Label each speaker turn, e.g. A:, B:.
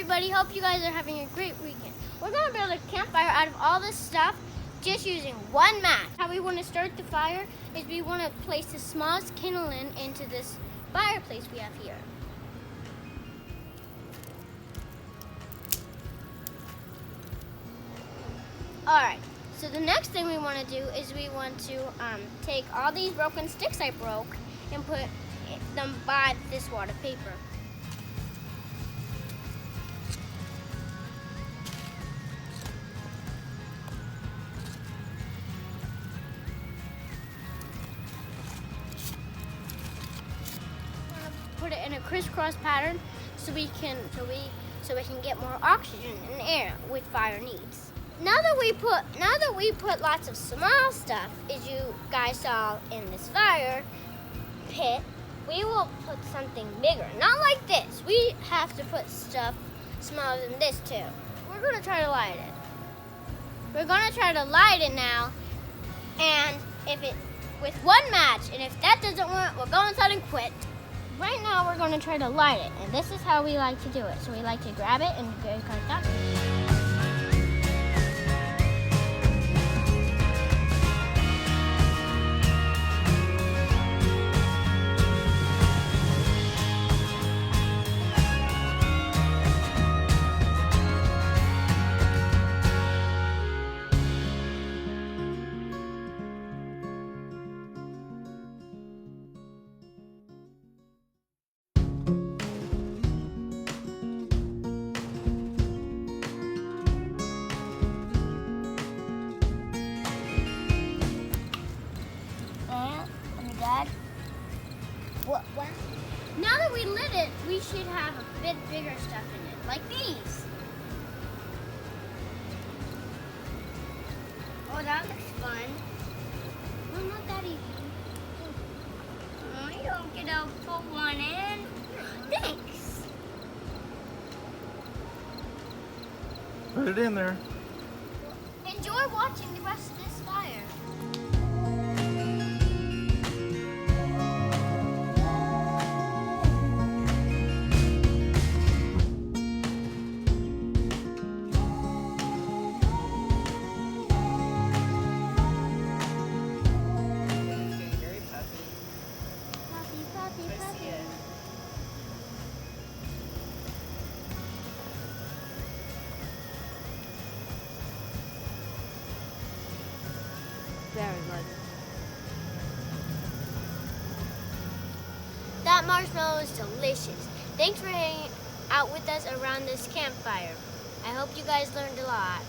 A: everybody. Hope you guys are having a great weekend. We're going to build a campfire out of all this stuff just using one match. How we want to start the fire is we want to place the smallest kindling into this fireplace we have here. Alright, so the next thing we want to do is we want to take all these broken sticks I broke and put them by this water paper. Put it in a crisscross pattern so we can get more oxygen and air, which fire needs. Now that we put lots of small stuff, as you guys saw in this fire pit, we will put something bigger. Not like this. We have to put stuff smaller than this too. We're going to try to light it. We're going to try to light it now, and with one match, and if that doesn't work, we'll go inside and quit. Right now, we're going to try to light it, and this is how we like to do it. So we like to grab it and go like that. What? Now that we lit it, we should have a bit bigger stuff in it, like these. Oh, that looks fun. Well, not that easy. Oh, you don't get to put one in. Thanks.
B: Put it in there.
A: Enjoy watching the rest of this fire.
C: Very good.
A: That marshmallow is delicious. Thanks for hanging out with us around this campfire. I hope you guys learned a lot.